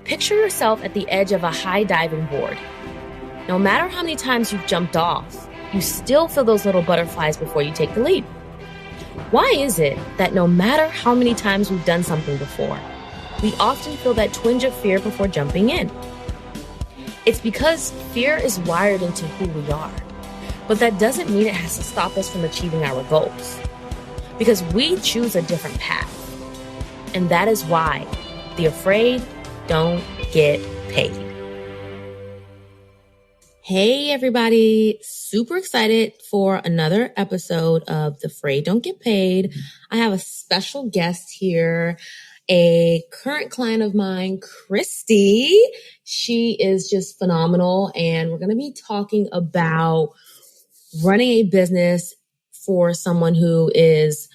Picture yourself at the edge of a high diving board. No matter how many times you've jumped off, you still feel those little butterflies before you take the leap. Why is it that no matter how many times we've done something before, we often feel that twinge of fear before jumping in? It's because fear is wired into who we are, but that doesn't mean it has to stop us from achieving our goals, because we choose a different path. And that is why the afraid don't get paid. Hey everybody, super excited for another episode of The Afraid Don't Get Paid. I have a special guest here, a current client of mine, Kristy. She is just phenomenal, and we're going to be talking about running a business for someone who is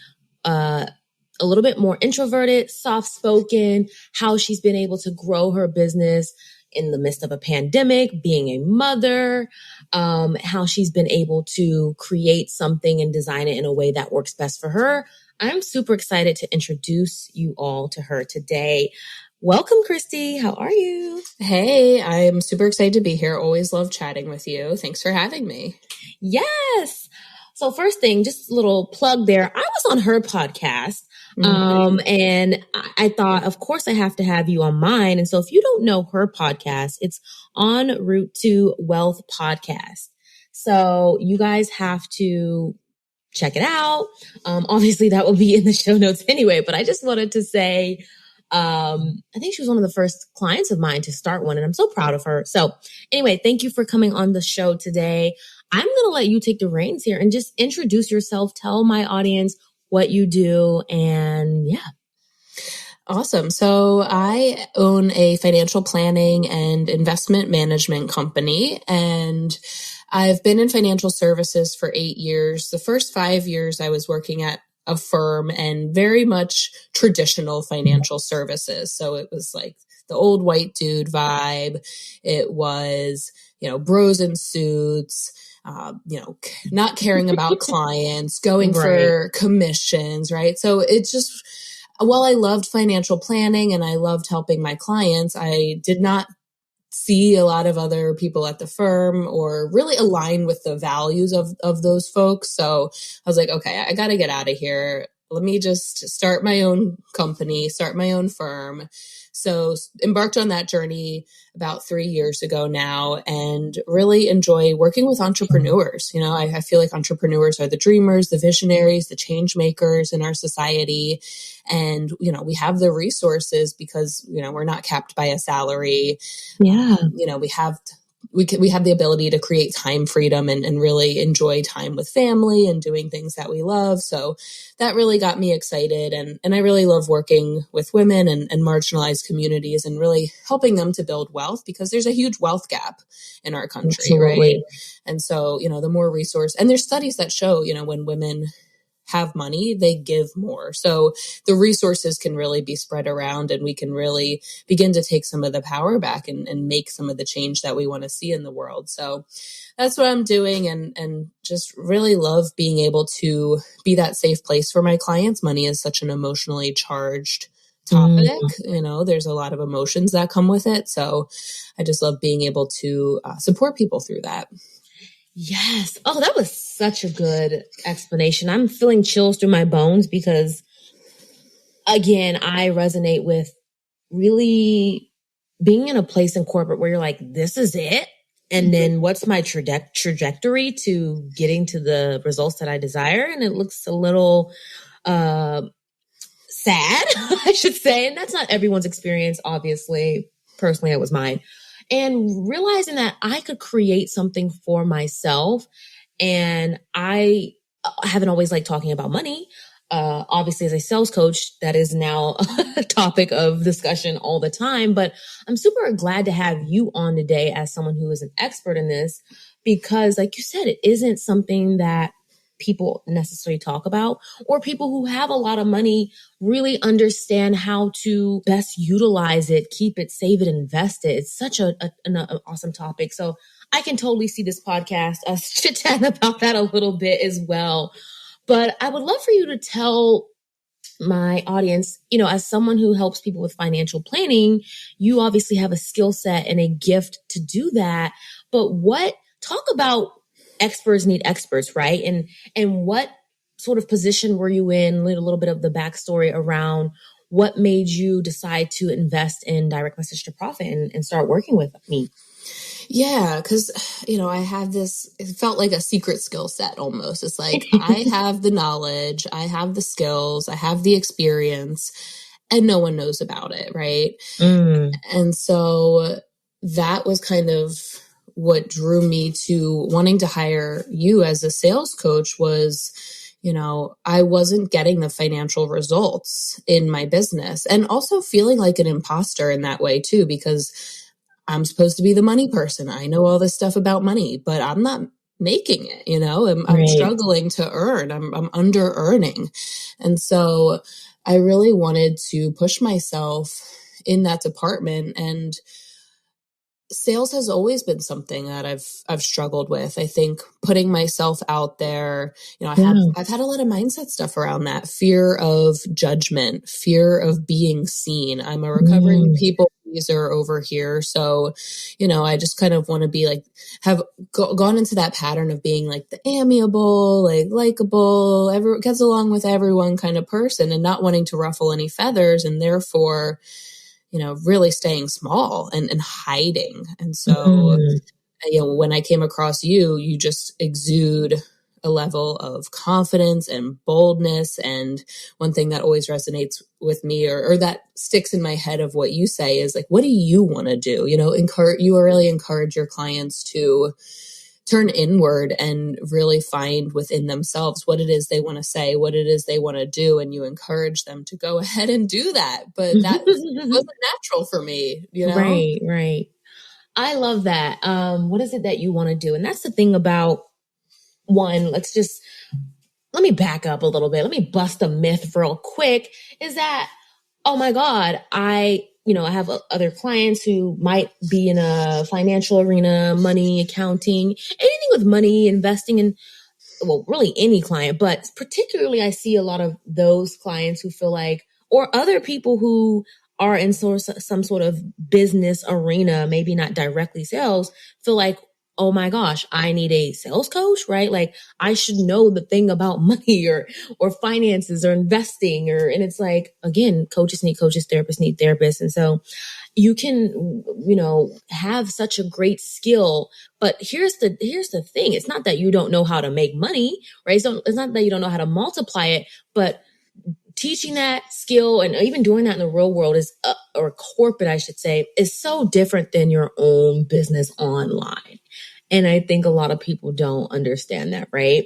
a little bit more introverted, soft-spoken, how she's been able to grow her business in the midst of a pandemic, being a mother, how she's been able to create something and design it in a way that works best for her. I'm super excited to introduce you all to her today. Welcome, Kristy. How are you? Hey, I'm super excited to be here. Always love chatting with you. Thanks for having me. Yes. So first thing, just a little plug there. I was on her podcast. And I thought, of course, I have to have you on mine. And so if you don't know her podcast, it's En Route to Wealth Podcast. So you guys have to check it out. Obviously, that will be in the show notes anyway, but I just wanted to say, I think she was one of the first clients of mine to start one, and I'm so proud of her. So anyway, thank you for coming on the show today. I'm going to let you take the reins here and just introduce yourself. Tell my audience what you do, and yeah. Awesome. So I own a financial planning and investment management company, and I've been in financial services for 8 years. The first 5 years I was working at a firm and very much traditional financial services. So it was like the old white dude vibe. It was, bros in suits, not caring about clients, going for commissions, right? So it's just, while I loved financial planning and I loved helping my clients, I did not see a lot of other people at the firm or really align with the values of those folks. So I was like, okay, I got to get out of here. Let me just start my own company, start my own firm. So embarked on that journey about 3 years ago now, and really enjoy working with entrepreneurs. I feel like entrepreneurs are the dreamers, the visionaries, the change makers in our society. And, we have the resources because, we're not capped by a salary. Yeah. We have the ability to create time freedom and really enjoy time with family and doing things that we love. So that really got me excited. And I really love working with women and marginalized communities and really helping them to build wealth, because there's a huge wealth gap in our country, Absolutely. right? And so, the more resource, and there's studies that show, when women have money, they give more. So the resources can really be spread around, and we can really begin to take some of the power back and make some of the change that we want to see in the world. So that's what I'm doing, and just really love being able to be that safe place for my clients. Money is such an emotionally charged topic. There's a lot of emotions that come with it. So I just love being able to support people through that. Yes. Oh, that was such a good explanation. I'm feeling chills through my bones because, again, I resonate with really being in a place in corporate where you're like, this is it. And then what's my trajectory to getting to the results that I desire? And it looks a little sad, I should say. And that's not everyone's experience, obviously. Personally, it was mine. And realizing that I could create something for myself. And I haven't always liked talking about money. Obviously, as a sales coach, that is now a topic of discussion all the time. But I'm super glad to have you on today as someone who is an expert in this, because like you said, it isn't something that people necessarily talk about, or people who have a lot of money really understand how to best utilize it, keep it, save it, invest it. It's such an awesome topic. So I can totally see this podcast, us chit-chat about that a little bit as well. But I would love for you to tell my audience, as someone who helps people with financial planning, you obviously have a skill set and a gift to do that. But talk about experts need experts, right? And what sort of position were you in? A little bit of the backstory around what made you decide to invest in direct message to profit and start working with me? Yeah, because, I have this, it felt like a secret skill set almost. It's like I have the knowledge, I have the skills, I have the experience, and no one knows about it, right? And so that was kind of what drew me to wanting to hire you as a sales coach was, I wasn't getting the financial results in my business, and also feeling like an imposter in that way too, because I'm supposed to be the money person. I know all this stuff about money, but I'm not making it, I'm struggling to earn. I'm under earning. And so I really wanted to push myself in that department, and sales has always been something that I've struggled with. I think putting myself out there, I've had a lot of mindset stuff around that, fear of judgment, fear of being seen. I'm a recovering people pleaser over here. So, I just kind of want to be like, have gone into that pattern of being like the amiable, like likable, gets along with everyone kind of person, and not wanting to ruffle any feathers, and therefore, really staying small and hiding. And so, when I came across you, you just exude a level of confidence and boldness. And one thing that always resonates with me, or that sticks in my head of what you say, is like, what do you want to do? You really encourage your clients to turn inward and really find within themselves what it is they want to say, what it is they want to do. And you encourage them to go ahead and do that. But that wasn't natural for me, Right. I love that. What is it that you want to do? And that's the thing about let me back up a little bit. Let me bust a myth real quick, is that, oh my God, I have other clients who might be in a financial arena, money, accounting, anything with money, investing in, well, really any client, but particularly I see a lot of those clients who feel like, or other people who are in some sort of business arena, maybe not directly sales, feel like, oh my gosh, I need a sales coach, right? Like I should know the thing about money or finances or investing, and it's like, again, coaches need coaches, therapists need therapists. And so you can, have such a great skill, but here's the thing. It's not that you don't know how to make money, right? So it's not that you don't know how to multiply it, but teaching that skill and even doing that in the real world is, or corporate, I should say, is so different than your own business online. And I think a lot of people don't understand that, right?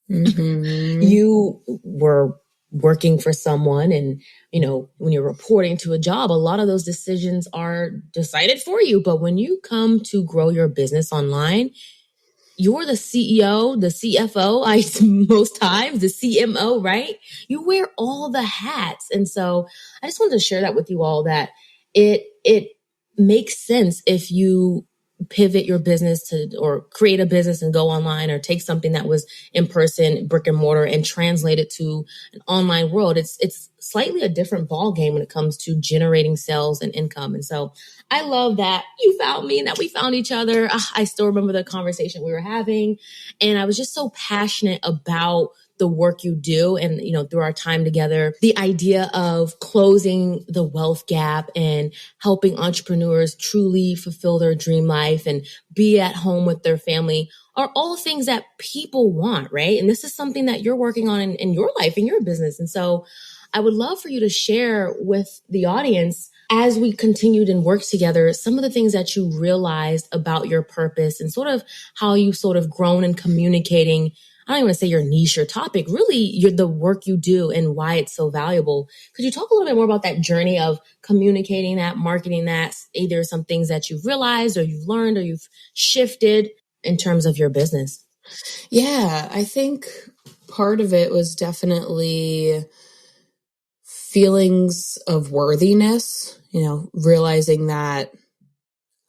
You were working for someone, and when you're reporting to a job, a lot of those decisions are decided for you. But when you come to grow your business online, you're the CEO, the CFO, most times the CMO, right? You wear all the hats. And so I just wanted to share that with you all, that it makes sense if you pivot your business or create a business and go online, or take something that was in person, brick and mortar, and translate it to an online world. It's slightly a different ball game when it comes to generating sales and income. And so I love that you found me and that we found each other. I still remember the conversation we were having, and I was just so passionate about the work you do. And, through our time together, the idea of closing the wealth gap and helping entrepreneurs truly fulfill their dream life and be at home with their family are all things that people want, right? And this is something that you're working on in your life, in your business. And so I would love for you to share with the audience, as we continued and worked together, some of the things that you realized about your purpose, and sort of how you sort of grown in communicating. I don't even want to say your niche or topic, really the work you do and why it's so valuable. Could you talk a little bit more about that journey of communicating that, marketing that, either some things that you've realized or you've learned or you've shifted in terms of your business? Yeah, I think part of it was definitely feelings of worthiness, realizing that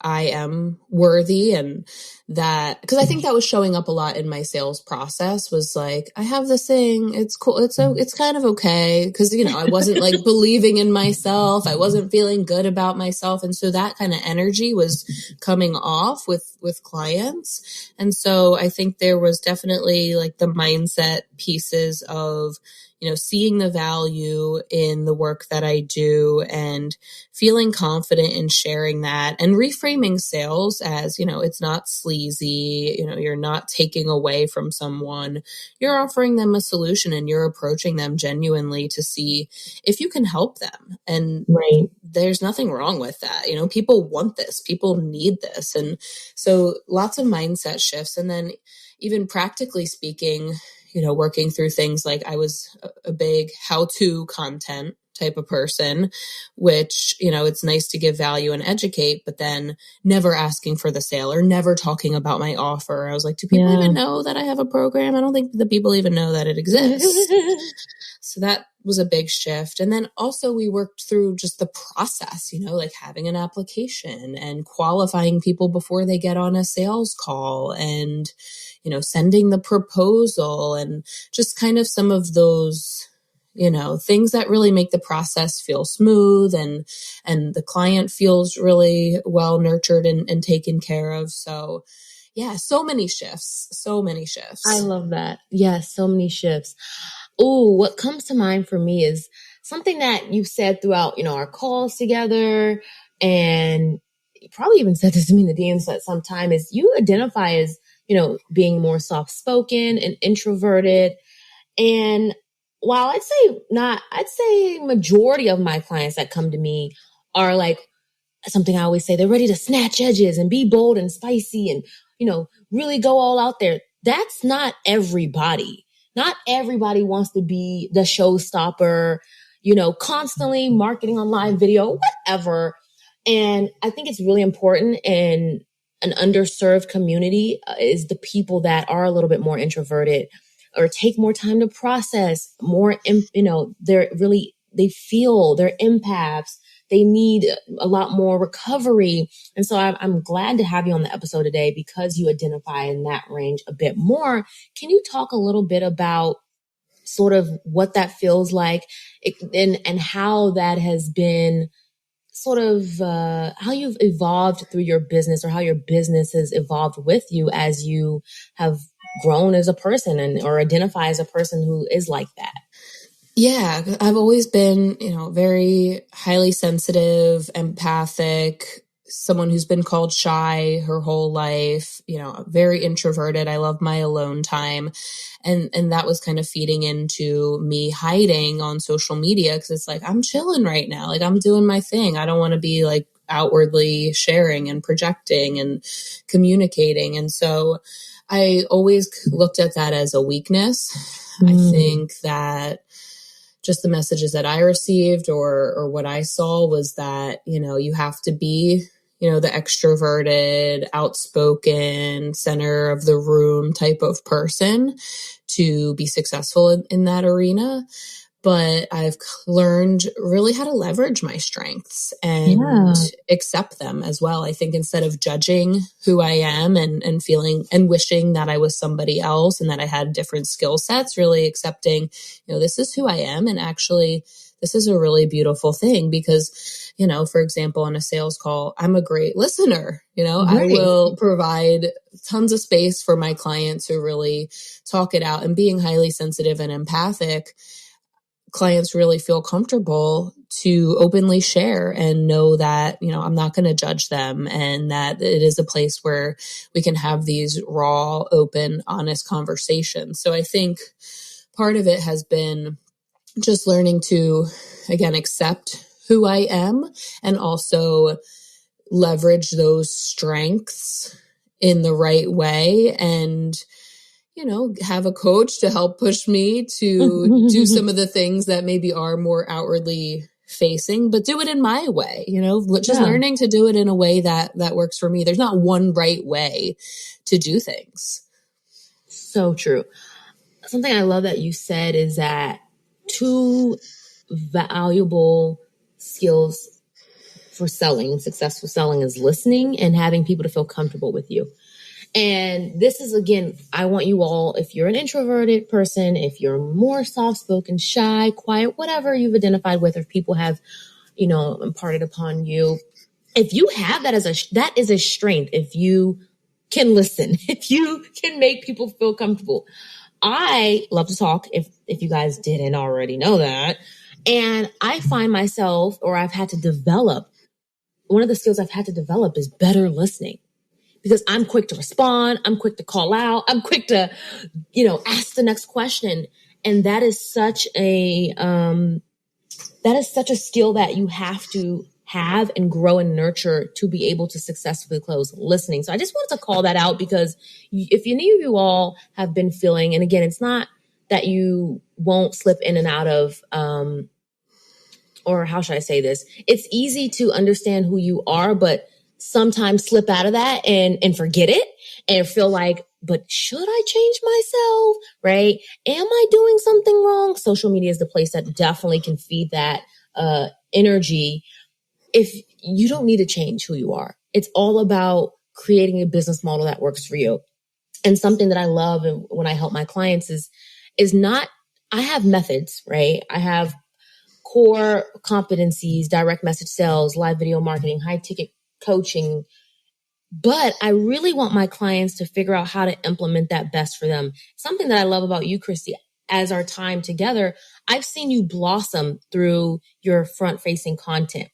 I am worthy, and that, because I think that was showing up a lot in my sales process, was like, I have this thing, it's cool, it's kind of okay, because I wasn't like believing in myself, I wasn't feeling good about myself, and so that kind of energy was coming off with clients. And so I think there was definitely like the mindset pieces of seeing the value in the work that I do and feeling confident in sharing that, and reframing sales as, it's not sleazy, you're not taking away from someone, you're offering them a solution and you're approaching them genuinely to see if you can help them. And right. There's nothing wrong with that. People want this, people need this. And so lots of mindset shifts. And then even practically speaking, working through things like, I was a big how-to content type of person, which, it's nice to give value and educate, but then never asking for the sale or never talking about my offer. I was like, do people even know that I have a program? I don't think the people even know that it exists. So that was a big shift. And then also we worked through just the process, like having an application and qualifying people before they get on a sales call, and, sending the proposal, and just kind of some of those, things that really make the process feel smooth, and the client feels really well nurtured and taken care of. So yeah, so many shifts. I love that. Yes, so many shifts. Oh, what comes to mind for me is something that you've said throughout, our calls together, and you probably even said this to me in the DMs at some time, is you identify as, being more soft-spoken and introverted. And while I'd say majority of my clients that come to me are like, something I always say, they're ready to snatch edges and be bold and spicy and, really go all out there. That's not everybody. Not everybody wants to be the showstopper, constantly marketing on live video, whatever. And I think it's really important in an underserved community is the people that are a little bit more introverted or take more time to process more, they feel they're empaths. They need a lot more recovery. And so I'm glad to have you on the episode today because you identify in that range a bit more. Can you talk a little bit about sort of what that feels like and how that has been sort of how you've evolved through your business, or how your business has evolved with you as you have grown as a person or identify as a person who is like that? Yeah, I've always been, very highly sensitive, empathic, someone who's been called shy her whole life, very introverted. I love my alone time. And that was kind of feeding into me hiding on social media, because it's like, I'm chilling right now. Like, I'm doing my thing. I don't want to be like outwardly sharing and projecting and communicating. And so I always looked at that as a weakness. I think that just the messages that I received or what I saw was that, you have to be, the extroverted, outspoken, center of the room type of person to be successful in that arena. But I've learned really how to leverage my strengths and accept them as well. I think instead of judging who I am and feeling and wishing that I was somebody else and that I had different skill sets, really accepting, this is who I am. And actually, this is a really beautiful thing because, for example, on a sales call, I'm a great listener. I will provide tons of space for my clients to really talk it out, and being highly sensitive and empathic, clients really feel comfortable to openly share and know that, I'm not going to judge them, and that it is a place where we can have these raw, open, honest conversations. So I think part of it has been just learning to, again, accept who I am and also leverage those strengths in the right way, and have a coach to help push me to do some of the things that maybe are more outwardly facing, but do it in my way, just learning to do it in a way that works for me. There's not one right way to do things. So true. Something I love that you said is that two valuable skills for selling and successful selling is listening and having people to feel comfortable with you. And this is, again, I want you all, if you're an introverted person, if you're more soft-spoken, shy, quiet, whatever you've identified with, or people have, imparted upon you, if you have that that is a strength. If you can listen, if you can make people feel comfortable. I love to talk, if you guys didn't already know that. And I find myself, or I've had to develop, one of the skills I've had to develop is better listening. Because I'm quick to respond, I'm quick to call out, I'm quick to, ask the next question. And that is such a skill that you have to have and grow and nurture to be able to successfully close, listening. So I just wanted to call that out, because if any of you all have been feeling, and again, it's not that you won't slip in and out of, or how should I say this? It's easy to understand who you are, but sometimes slip out of that and forget it and feel like, but should I change myself? Right? Am I doing something wrong? Social media is the place that definitely can feed that energy. If you don't need to change who you are, it's all about creating a business model that works for you. And something that I love when I help my clients is not, I have methods, right? I have core competencies, direct message sales, live video marketing, high ticket coaching. But I really want my clients to figure out how to implement that best for them. Something that I love about you, Kristy, as our time together, I've seen you blossom through your front-facing content,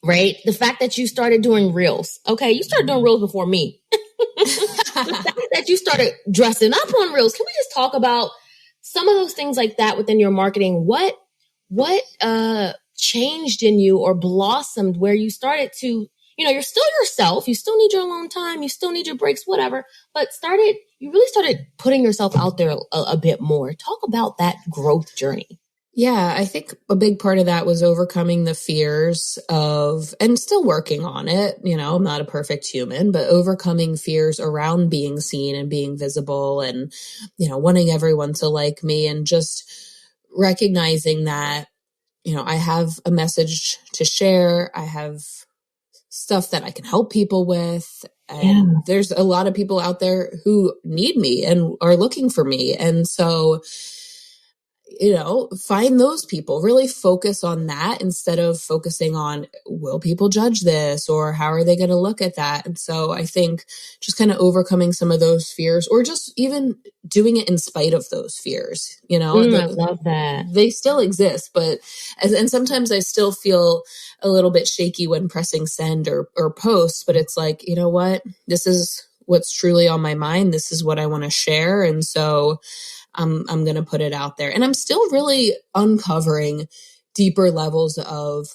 right? The fact that you started doing reels. Okay, you started doing reels before me. The fact that you started dressing up on reels. Can we just talk about some of those things like that within your marketing? What changed in you or blossomed where you started to, you're still yourself. You still need your alone time. You still need your breaks, whatever. But you really started putting yourself out there a bit more. Talk about that growth journey. Yeah, I think a big part of that was overcoming the fears of, and still working on it. I'm not a perfect human, but overcoming fears around being seen and being visible and, wanting everyone to like me, and just recognizing that, I have a message to share. I have stuff that I can help people with. And there's a lot of people out there who need me and are looking for me. And so, find those people, really focus on that instead of focusing on, will people judge this or how are they going to look at that? And so I think just kind of overcoming some of those fears, or just even doing it in spite of those fears, I love that. They still exist, but, and sometimes I still feel a little bit shaky when pressing send or post, but it's like, you know what, this is what's truly on my mind. This is what I want to share. And so I'm going to put it out there. And I'm still really uncovering deeper levels of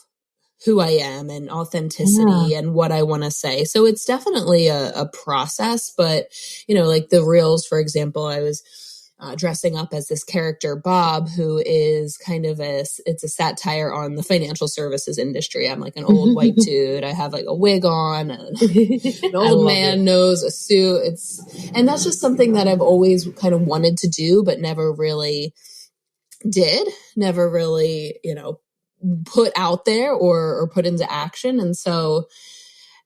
who I am and authenticity and what I want to say. So it's definitely a process, but, like the reels, for example, I was dressing up as this character, Bob, who is kind of it's a satire on the financial services industry. I'm like an old white dude. I have like a wig on, an old man nose, a suit. And that's just something that I've always kind of wanted to do, but never really did, never really, put out there or put into action. And so,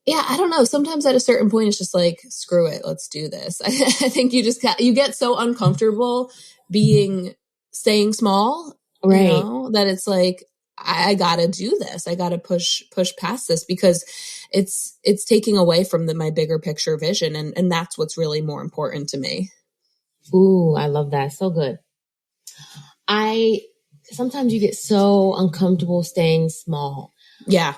yeah, I don't know. Sometimes at a certain point, it's just like, screw it. Let's do this. I think you get so uncomfortable staying small, right? That it's like, I gotta do this. I gotta push past this, because it's taking away from my bigger picture vision. And that's what's really more important to me. Ooh, I love that. So good. Sometimes you get so uncomfortable staying small. Yeah.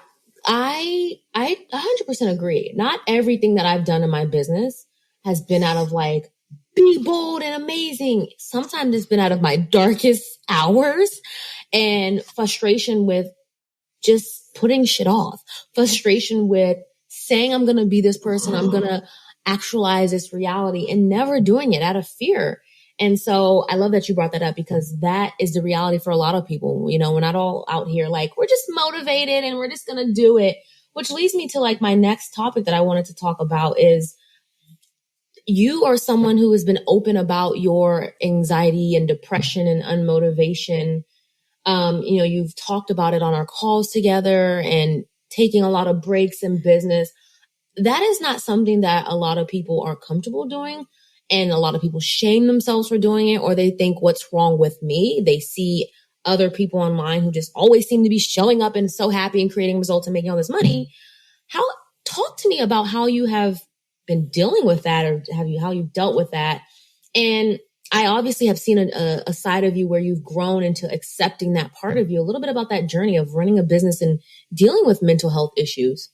I 100% agree. Not everything that I've done in my business has been out of like, be bold and amazing. Sometimes it's been out of my darkest hours and frustration with just putting shit off. Frustration with saying I'm going to be this person. I'm going to actualize this reality, and never doing it out of fear. And so I love that you brought that up, because that is the reality for a lot of people. We're not all out here like, we're just motivated and we're just going to do it, which leads me to like my next topic that I wanted to talk about is, you are someone who has been open about your anxiety and depression and unmotivation. You've talked about it on our calls together, and taking a lot of breaks in business. That is not something that a lot of people are comfortable doing. And a lot of people shame themselves for doing it, or they think, what's wrong with me? They see other people online who just always seem to be showing up and so happy and creating results and making all this money. Talk to me about how you have been dealing with that, or how you've dealt with that. And I obviously have seen a side of you where you've grown into accepting that part of you. A little bit about that journey of running a business and dealing with mental health issues.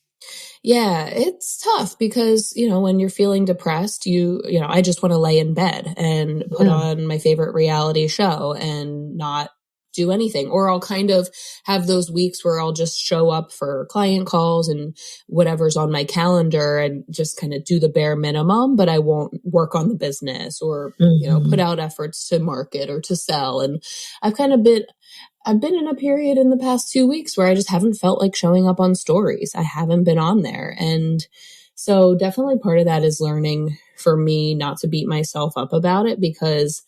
Yeah, it's tough because, when you're feeling depressed, I just want to lay in bed and put on my favorite reality show and not do anything. Or I'll kind of have those weeks where I'll just show up for client calls and whatever's on my calendar and just kind of do the bare minimum, but I won't work on the business or, put out efforts to market or to sell. And I've been in a period in the past 2 weeks where I just haven't felt like showing up on stories. I haven't been on there. And so definitely part of that is learning for me not to beat myself up about it because,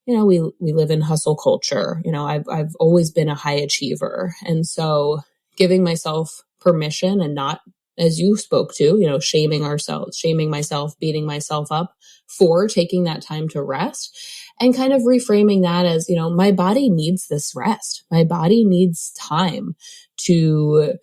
we live in hustle culture. I've always been a high achiever. And so giving myself permission and not, as you spoke to, shaming myself, beating myself up for taking that time to rest. And kind of reframing that as, my body needs this rest. My body needs time to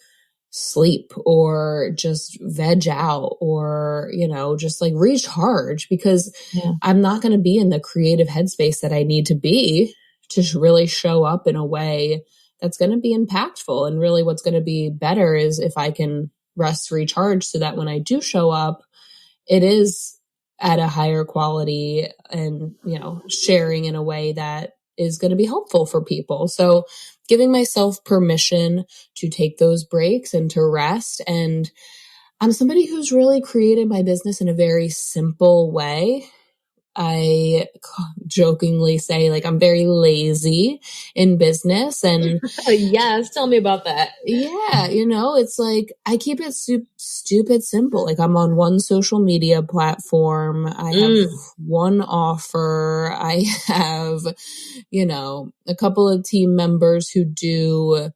sleep or just veg out or, just like recharge because I'm not going to be in the creative headspace that I need to be to really show up in a way that's going to be impactful. And really what's going to be better is if I can rest, recharge so that when I do show up, it is at a higher quality and, sharing in a way that is going to be helpful for people. So giving myself permission to take those breaks and to rest. And I'm somebody who's really created my business in a very simple way. I jokingly say I'm very lazy in business and yes, tell me about that. Yeah. It's I keep it stupid simple. I'm on one social media platform. I have one offer. I have, a couple of team members who do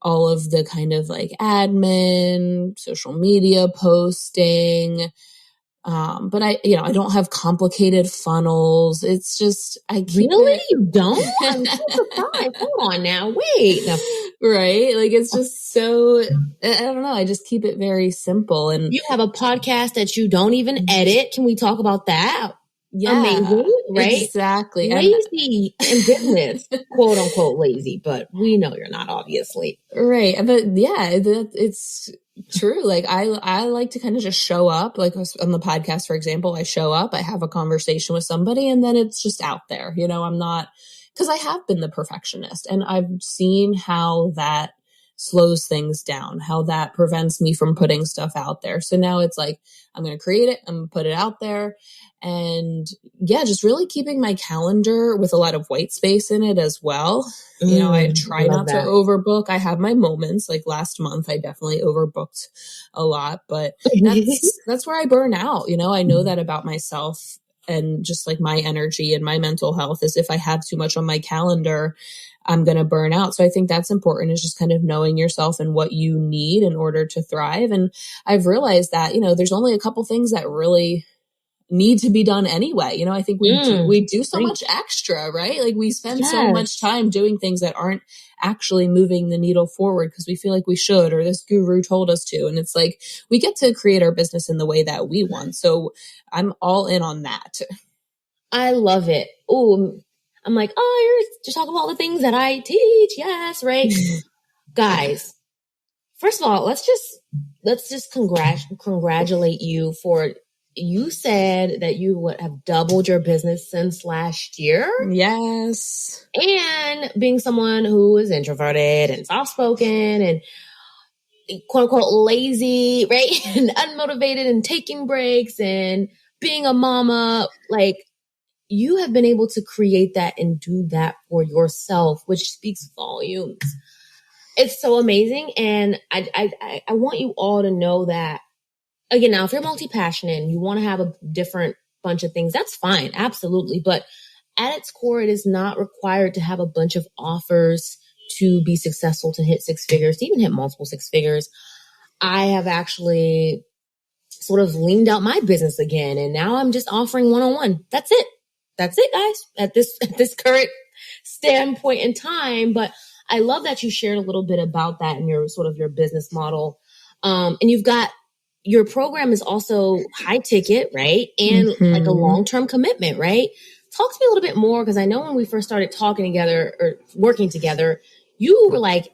all of the kind of admin, social media posting. But I don't have complicated funnels. It's just, I keep Really? You don't? I'm so surprised. Hold on now. Wait. No. Right? It's just so, I don't know. I just keep it very simple. And you have a podcast that you don't even edit. Can we talk about that? Yeah. Amazing, right? Exactly. Lazy in business, quote unquote lazy, but we know you're not, obviously. Right. But yeah, it's true. I like to kind of just show up, on the podcast, for example, I show up, I have a conversation with somebody and then it's just out there. I'm not, because I have been the perfectionist and I've seen how that slows things down, how that prevents me from putting stuff out there. So now it's I'm going to create it, I'm going to put it out there. And yeah, just really keeping my calendar with a lot of white space in it as well. I try not to overbook. I have my moments. Last month, I definitely overbooked a lot, but that's where I burn out. I know that about myself and just my energy and my mental health is if I have too much on my calendar, I'm going to burn out. So I think that's important, is just kind of knowing yourself and what you need in order to thrive. And I've realized that, there's only a couple things that really need to be done anyway. I think we do so much extra, right? We spend so much time doing things that aren't actually moving the needle forward because we feel like we should, or this guru told us to. And it's we get to create our business in the way that we want. So I'm all in on that. I love it. Oh, I'm you're just talking about all the things that I teach. Yes, right. Guys, first of all, let's just congratulate you for, you said that you would have doubled your business since last year. Yes. And being someone who is introverted and soft-spoken and quote unquote lazy, right? And unmotivated and taking breaks and being a mama, you have been able to create that and do that for yourself, which speaks volumes. It's so amazing. And I want you all to know that, again, now, if you're multi-passionate and you want to have a different bunch of things, that's fine. Absolutely. But at its core, it is not required to have a bunch of offers to be successful, to hit six figures, to even hit multiple six figures. I have actually sort of leaned out my business again. And now I'm just offering one-on-one. That's it. That's it, guys, at this current standpoint in time. But I love that you shared a little bit about that in your sort of your business model. And you've got your program is also high ticket, right? And like a long-term commitment, right? Talk to me a little bit more, because I know when we first started talking together or working together, you were like,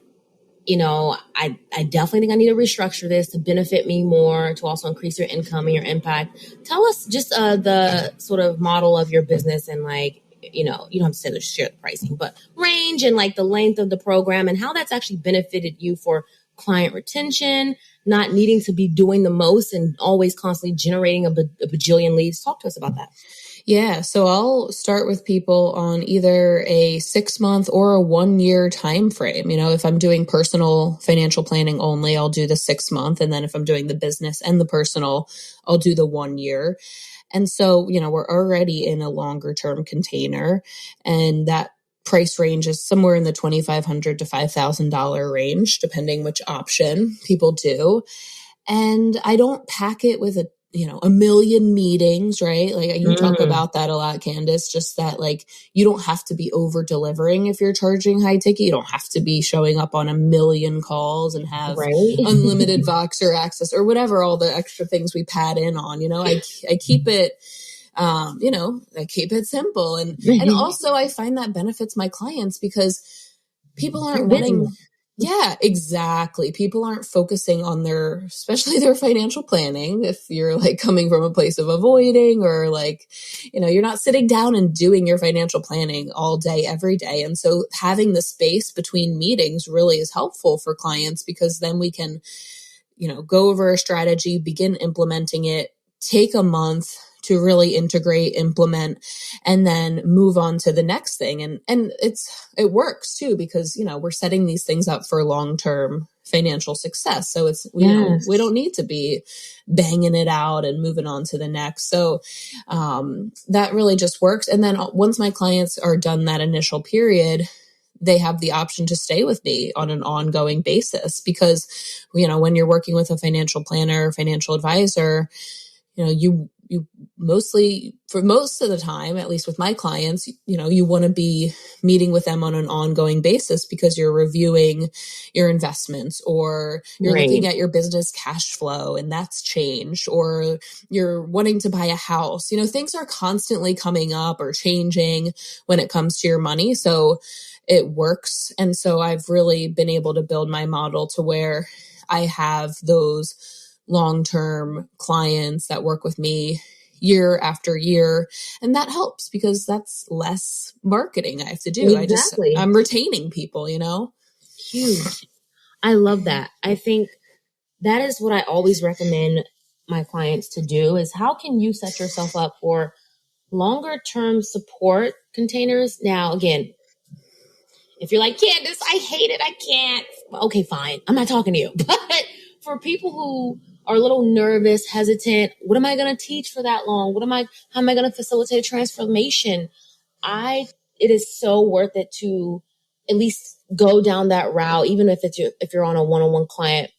I definitely think I need to restructure this to benefit me more, to also increase your income and your impact. Tell us just the sort of model of your business and like, you don't have to say the share the pricing, but range and like the length of the program and how that's actually benefited you for client retention, not needing to be doing the most and always constantly generating a bajillion leads. Talk to us about that. Yeah, so I'll start with people on either a 6-month or a 1-year time frame. If I'm doing personal financial planning only, I'll do the 6-month. And then if I'm doing the business and the personal, I'll do the 1 year. And so, we're already in a longer term container, and that price range is somewhere in the $2,500 to $5,000 range, depending which option people do. And I don't pack it with a million meetings, right? Like you talk about that a lot, Candace, just that like you don't have to be over delivering if you're charging high ticket. You don't have to be showing up on a million calls and have unlimited Voxer access or whatever, all the extra things we pad in on, I keep it, I keep it simple. And also I find that benefits my clients because people aren't wanting... Yeah, exactly. People aren't focusing on especially their financial planning. If you're like coming from a place of avoiding or like, you're not sitting down and doing your financial planning all day, every day. And so having the space between meetings really is helpful for clients, because then we can, go over a strategy, begin implementing it, take a month to really integrate, implement, and then move on to the next thing. And it works too, because, we're setting these things up for long-term financial success. So we don't need to be banging it out and moving on to the next. So, that really just works. And then once my clients are done that initial period, they have the option to stay with me on an ongoing basis, because, when you're working with a financial planner, financial advisor, you mostly, for most of the time, at least with my clients, you want to be meeting with them on an ongoing basis, because you're reviewing your investments, or you're looking at your business cash flow and that's changed, or you're wanting to buy a house. Things are constantly coming up or changing when it comes to your money. So it works. And so I've really been able to build my model to where I have those long-term clients that work with me year after year. And that helps, because that's less marketing I have to do. Exactly. I'm retaining people, Huge. I love that. I think that is what I always recommend my clients to do, is how can you set yourself up for longer term support containers? Now, again, if you're like, Candace, I hate it, I can't. Okay, fine. I'm not talking to you. But for people who are a little nervous, hesitant, what am I going to teach for that long? How am I going to facilitate transformation? It is so worth it to at least go down that route, even if you're on a one-on-one client,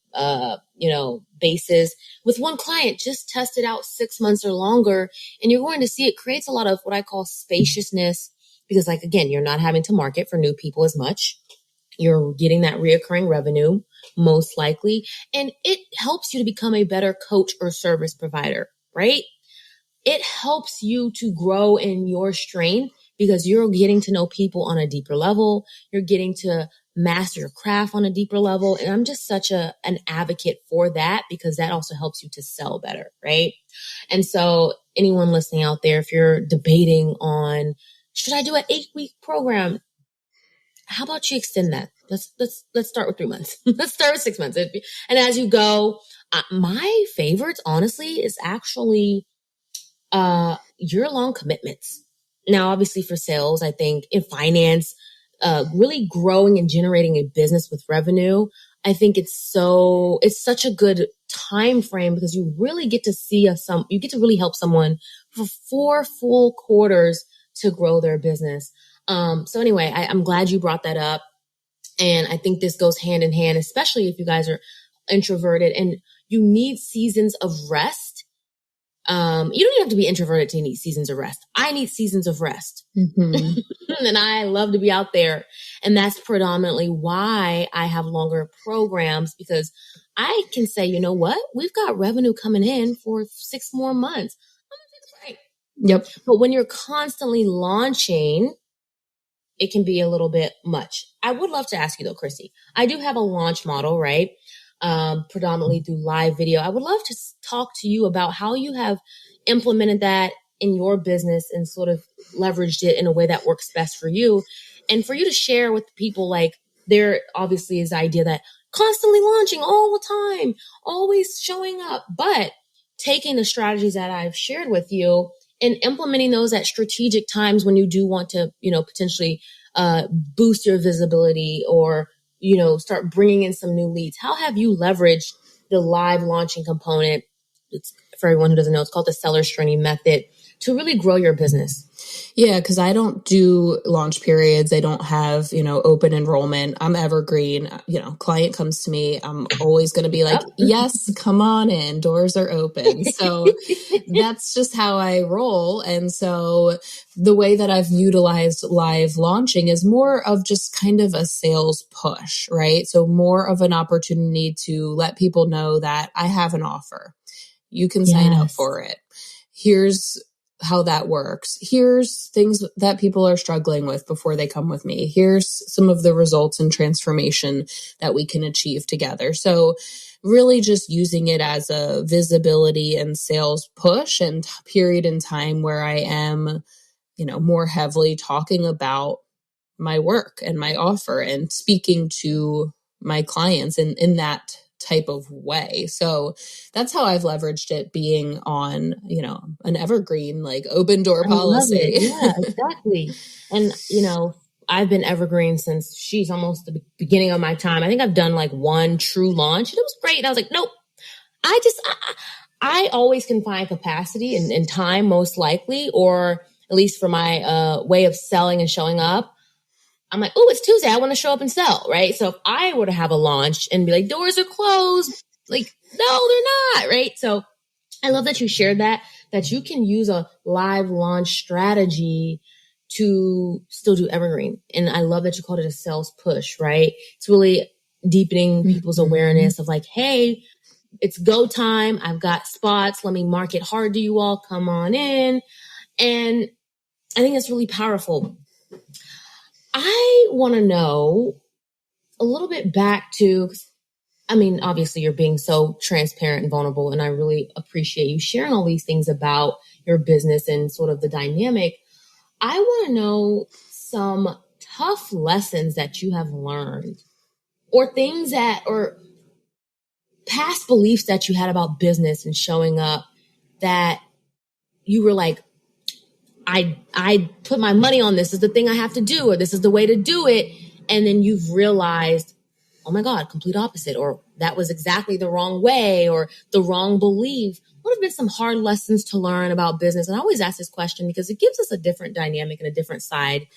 basis with one client. Just test it out 6 months or longer, and you're going to see it creates a lot of what I call spaciousness, because like, again, you're not having to market for new people as much. You're getting that reoccurring revenue, most likely, and it helps you to become a better coach or service provider, right? It helps you to grow in your strength, because you're getting to know people on a deeper level. You're getting to master your craft on a deeper level. And I'm just such an advocate for that, because that also helps you to sell better, right? And so anyone listening out there, if you're debating on, should I do an 8-week program? How about you extend that? Let's start with 3 months. Let's start with 6 months. And as you go, my favorites, honestly, is actually year-long commitments. Now, obviously for sales, I think in finance, really growing and generating a business with revenue, I think it's such a good time frame, because you really get to you get to really help someone for 4 full quarters to grow their business. So anyway, I'm glad you brought that up. And I think this goes hand in hand, especially if you guys are introverted and you need seasons of rest. You don't even have to be introverted to need seasons of rest. I need seasons of rest. Mm-hmm. And I love to be out there. And that's predominantly why I have longer programs, because I can say, you know what? We've got revenue coming in for 6 more months. I'm going to take a break. Yep. But when you're constantly launching, it can be a little bit much. I would love to ask you though, Kristy, I do have a launch model, right? Predominantly through live video. I would love to talk to you about how you have implemented that in your business and sort of leveraged it in a way that works best for you. And for you to share with people, like, there obviously is the idea that constantly launching all the time, always showing up, but taking the strategies that I've shared with you and implementing those at strategic times when you do want to, potentially boost your visibility or, start bringing in some new leads. How have you leveraged the live launching component? It's, for everyone who doesn't know, it's called the seller's journey method, to really grow your business. Yeah, because I don't do launch periods. I don't have, open enrollment. I'm evergreen. Client comes to me, I'm always going to be like, yes, come on in. Doors are open. So that's just how I roll. And so the way that I've utilized live launching is more of just kind of a sales push, right? So more of an opportunity to let people know that I have an offer. You can sign up for it. Here's how that works. Here's things that people are struggling with before they come with me. Here's some of the results and transformation that we can achieve together. So really just using it as a visibility and sales push and period in time where I am, more heavily talking about my work and my offer and speaking to my clients in that type of way. So that's how I've leveraged it, being on, an evergreen, like open door policy. I love it. Yeah, exactly. And, I've been evergreen since she's almost the beginning of my time. I think I've done like one true launch and it was great. And I was like, nope, I always can find capacity and time, most likely, or at least for my way of selling and showing up. I'm like, oh, it's Tuesday. I want to show up and sell, right? So if I were to have a launch and be like, doors are closed, like, no, they're not, right? So I love that you shared that you can use a live launch strategy to still do evergreen. And I love that you called it a sales push, right? It's really deepening people's awareness of like, hey, it's go time. I've got spots. Let me market hard to you all. Come on in. And I think that's really powerful. I want to know a little bit back to, obviously you're being so transparent and vulnerable, and I really appreciate you sharing all these things about your business and sort of the dynamic. I want to know some tough lessons that you have learned, or things or past beliefs that you had about business and showing up that you were like, I put my money on this is the thing I have to do, or this is the way to do it. And then you've realized, oh my God, complete opposite, or that was exactly the wrong way, or the wrong belief. What have been some hard lessons to learn about business? And I always ask this question because it gives us a different dynamic and a different side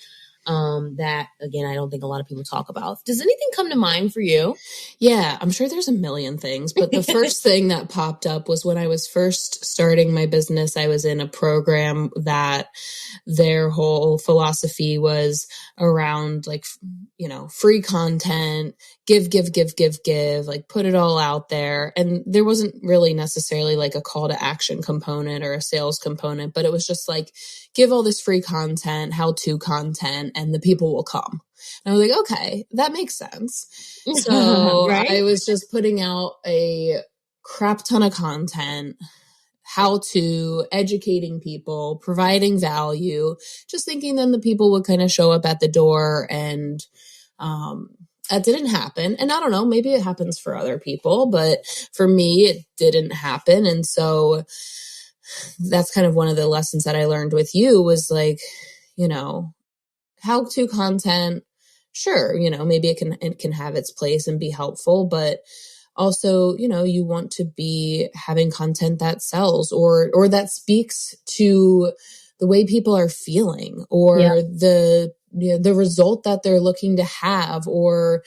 that, again, I don't think a lot of people talk about. Does anything come to mind for you? Yeah, I'm sure there's a million things, but the first thing that popped up was when I was first starting my business. I was in a program that their whole philosophy was around like, free content, give, like put it all out there. And there wasn't really necessarily like a call to action component or a sales component, but it was just like, give all this free content, how-to content, and the people will come. And I was like, okay, that makes sense. So right? I was just putting out a crap ton of content, how to, educating people, providing value, just thinking then the people would kind of show up at the door. And that didn't happen. And I don't know, maybe it happens for other people, but for me, it didn't happen. And so that's kind of one of the lessons that I learned with you was like, how to content, sure, maybe it can have its place and be helpful, but also, you want to be having content that sells or that speaks to the way people are feeling, or the the result that they're looking to have, or,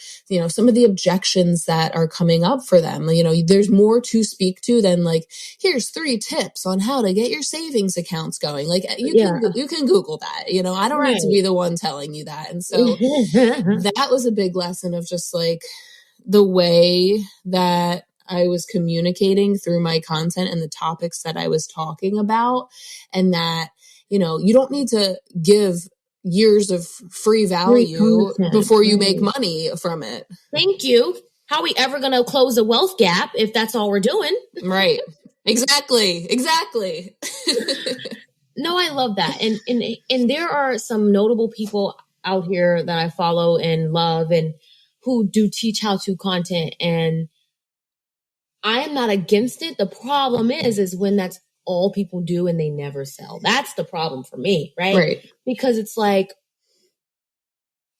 some of the objections that are coming up for them. There's more to speak to than like, here's 3 tips on how to get your savings accounts going. Like you can Google that, I don't need to be the one telling you that. And so that was a big lesson of just like the way that I was communicating through my content and the topics that I was talking about, and that, you don't need to give years of free value before you make money from it. Thank you. How are we ever going to close the wealth gap if that's all we're doing? Right. Exactly. No, I love that. And there are some notable people out here that I follow and love and who do teach how-to content, and I am not against it. The problem is when that's all people do and they never sell. That's the problem for me, right? Because it's like,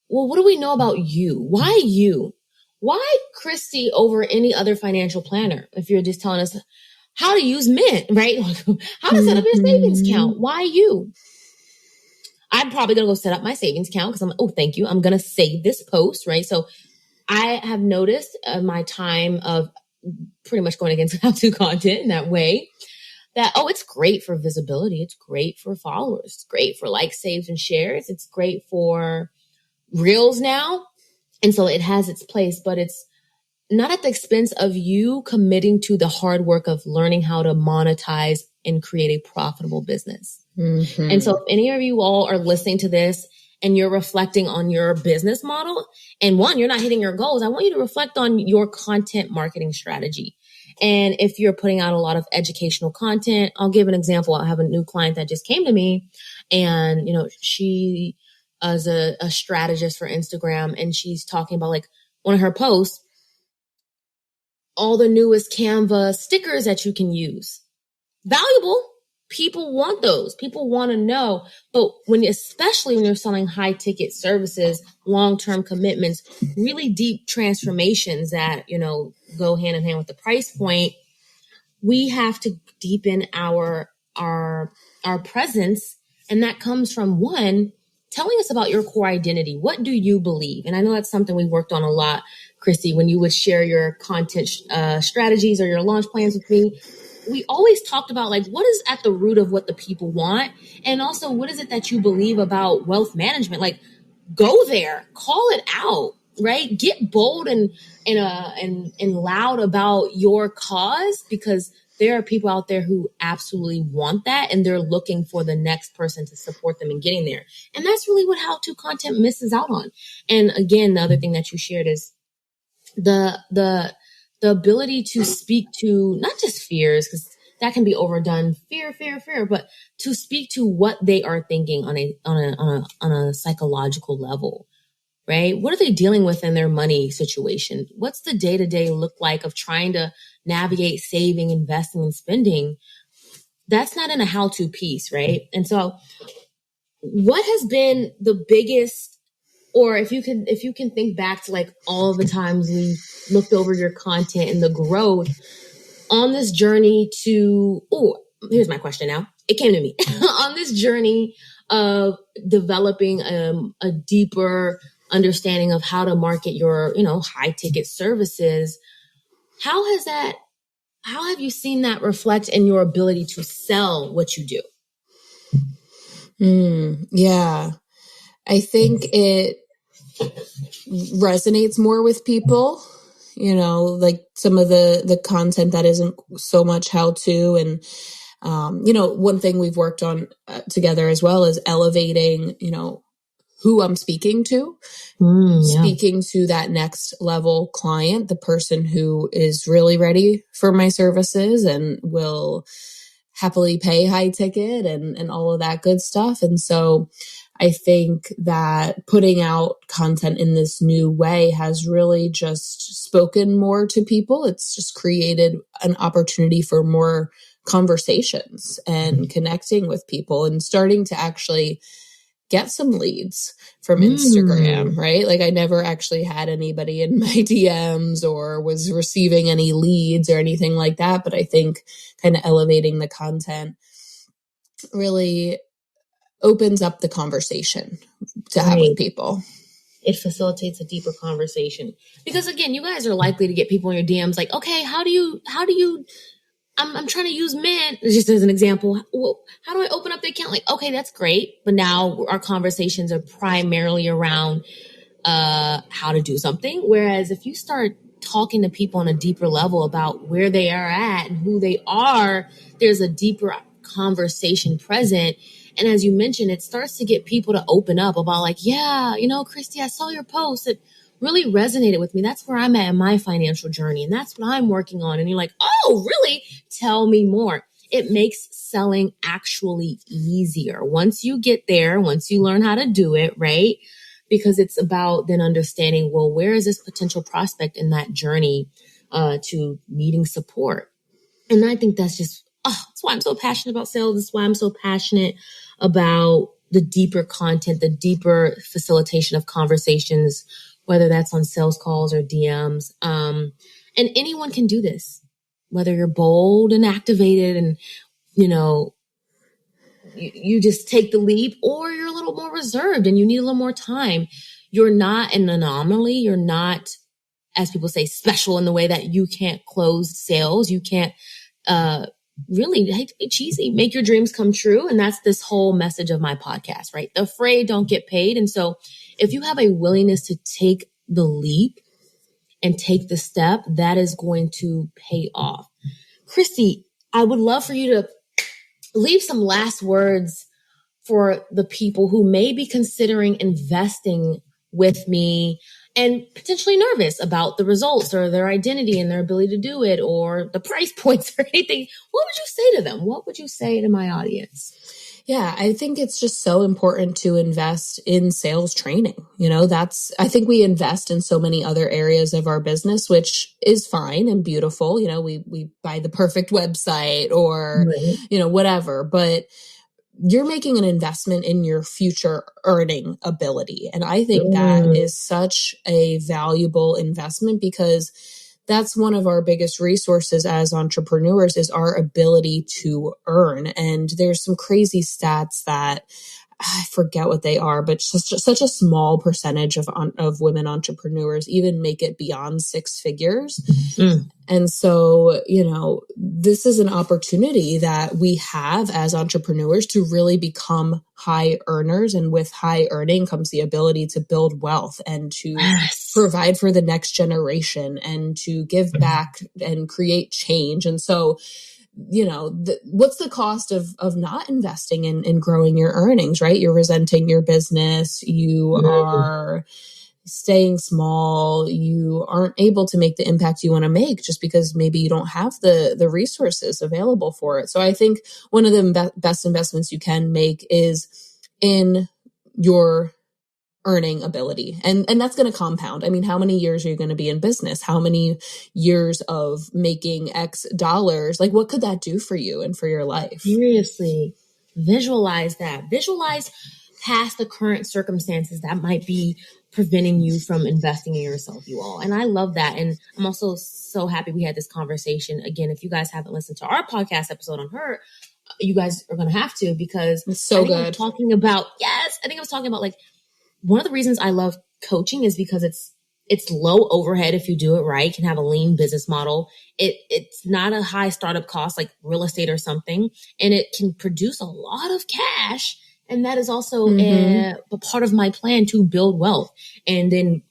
well, what do we know about you? Why you? Why Kristy over any other financial planner? If you're just telling us how to use Mint, right? How to set up your savings account. Why you? I'm probably going to go set up my savings account because thank you. I'm going to save this post, right? So I have noticed my time of pretty much going against how-to content in that way that, it's great for visibility. It's great for followers. It's great for likes, saves, and shares. It's great for reels now. And so it has its place, but it's not at the expense of you committing to the hard work of learning how to monetize and create a profitable business. Mm-hmm. And so if any of you all are listening to this and you're reflecting on your business model, and one, you're not hitting your goals, I want you to reflect on your content marketing strategy. And if you're putting out a lot of educational content, I'll give an example. I have a new client that just came to me, and, she is a strategist for Instagram, and she's talking about like one of her posts, all the newest Canva stickers that you can use. Valuable. People want those. People want to know. But especially when you're selling high ticket services, long-term commitments, really deep transformations that, go hand in hand with the price point, we have to deepen our presence. And that comes from, one, telling us about your core identity. What do you believe? And I know that's something we worked on a lot, Kristy, when you would share your content strategies or your launch plans with me. We always talked about like, what is at the root of what the people want? And also, what is it that you believe about wealth management? Like, go there, call it out, right? Get bold and loud about your cause, because there are people out there who absolutely want that, and they're looking for the next person to support them in getting there. And that's really what how-to content misses out on. And again, the other thing that you shared is the ability to speak to not just fears, because that can be overdone, fear, but to speak to what they are thinking on a psychological level, right? What are they dealing with in their money situation? What's the day-to-day look like of trying to navigate saving, investing, and spending? That's not in a how-to piece, right? And so what has been the biggest, or if you can think back to like all the times we looked over your content and the growth on this journey to, here's my question now. It came to me. On this journey of developing a deeper understanding of how to market your, high ticket services, how have you seen that reflect in your ability to sell what you do? Yeah. I think it resonates more with people, like some of the content that isn't so much how to. And, one thing we've worked on together as well is elevating, who I'm speaking to, speaking to that next level client, the person who is really ready for my services and will happily pay high ticket and all of that good stuff. And so I think that putting out content in this new way has really just spoken more to people. It's just created an opportunity for more conversations and connecting with people and starting to actually get some leads from Instagram, right? Like I never actually had anybody in my DMs or was receiving any leads or anything like that. But I think kind of elevating the content really opens up the conversation to have with people. It facilitates a deeper conversation because again, you guys are likely to get people in your DMs like, okay, how do you, I'm trying to use Mint just as an example. Well, how do I open up the account? Like, okay, that's great. But now our conversations are primarily around how to do something. Whereas if you start talking to people on a deeper level about where they are at and who they are, there's a deeper conversation present. And as you mentioned, it starts to get people to open up about like, yeah, Kristy, I saw your post. It really resonated with me. That's where I'm at in my financial journey. And that's what I'm working on. And you're like, oh, really? Tell me more. It makes selling actually easier. Once you get there, once you learn how to do it, right? Because it's about then understanding, well, where is this potential prospect in that journey to needing support? And I think that's just, that's why I'm so passionate about sales. That's why I'm so passionate about the deeper content, the deeper facilitation of conversations, whether that's on sales calls or DMs. And anyone can do this, whether you're bold and activated and, you just take the leap, or you're a little more reserved and you need a little more time. You're not an anomaly. You're not, as people say, special in the way that you can't close sales. You can't really, I hate to be cheesy, make your dreams come true. And that's this whole message of my podcast, right? The afraid don't get paid. And so if you have a willingness to take the leap and take the step, that is going to pay off. Kristy, I would love for you to leave some last words for the people who may be considering investing with me and potentially nervous about the results or their identity and their ability to do it or the price points or anything. What would you say to them? What would you say to my audience? Yeah, I think it's just so important to invest in sales training. I think we invest in so many other areas of our business, which is fine and beautiful. We buy the perfect website or, whatever, but you're making an investment in your future earning ability. And I think that is such a valuable investment because that's one of our biggest resources as entrepreneurs is our ability to earn. And there's some crazy stats that I forget what they are, but such a small percentage of women entrepreneurs even make it beyond six figures. And so, this is an opportunity that we have as entrepreneurs to really become high earners. And with high earning comes the ability to build wealth and to provide for the next generation and to give back and create change. And so, what's the cost of not investing in growing your earnings, right? You're resenting your business. You are staying small. You aren't able to make the impact you want to make just because maybe you don't have the resources available for it. So I think one of the best investments you can make is in your earning ability. And that's going to compound. I mean, how many years are you going to be in business? How many years of making X dollars? Like, what could that do for you and for your life? Seriously, visualize that. Visualize past the current circumstances that might be preventing you from investing in yourself, you all. And I love that. And I'm also so happy we had this conversation. Again, if you guys haven't listened to our podcast episode on her, you guys are going to have to, because it's so good. I think I was talking about like, one of the reasons I love coaching is because it's low overhead if you do it right. You can have a lean business model. It's not a high startup cost like real estate or something, and it can produce a lot of cash. And that is also a part of my plan to build wealth and then,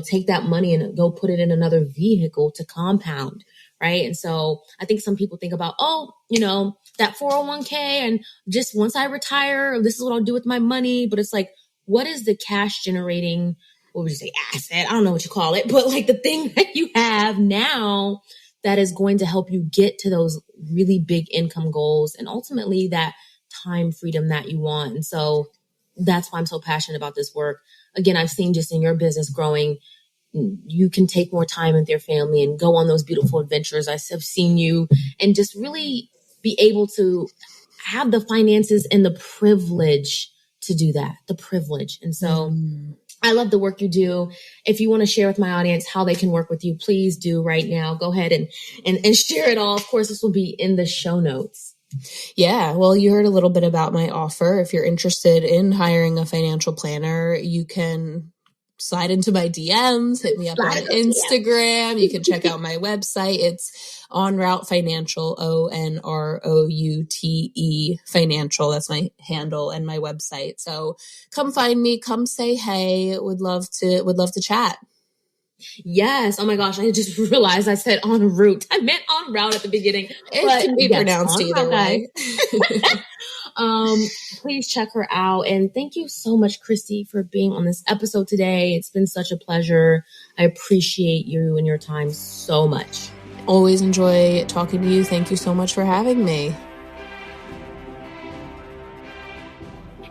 take that money and go put it in another vehicle to compound. Right. And so I think some people think about, that 401k and just once I retire, this is what I'll do with my money. But it's like, what is the cash generating, what would you say, asset? I don't know what you call it, but like the thing that you have now that is going to help you get to those really big income goals and ultimately that time freedom that you want. And so that's why I'm so passionate about this work. Again, I've seen just in your business growing, you can take more time with your family and go on those beautiful adventures. I've seen you and just really be able to have the finances and the privilege to do that, the privilege. And so I love the work you do. If you want to share with my audience how they can work with you, please do right now. Go ahead and share it all. Of course, this will be in the show notes. Yeah, well, you heard a little bit about my offer. If you're interested in hiring a financial planner, you can slide into my DMs, hit me up on Instagram. You can check out my website. It's En Route Financial, ONROUTE Financial. That's my handle and my website. So come find me, come say hey. Would love to chat. Yes. Oh my gosh. I just realized I said en route. I meant en route at the beginning. It can be pronounced either way. Please check her out. And thank you so much, Kristy, for being on this episode today. It's been such a pleasure. I appreciate you and your time so much. Always enjoy talking to you. Thank you so much for having me.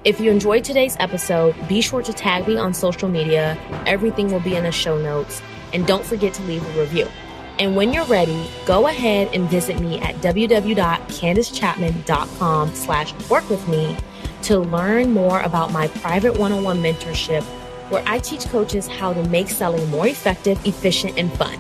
If you enjoyed today's episode, be sure to tag me on social media. Everything will be in the show notes. And don't forget to leave a review. And when you're ready, go ahead and visit me at www.candacechatman.com/workwithme to learn more about my private one-on-one mentorship, where I teach coaches how to make selling more effective, efficient, and fun.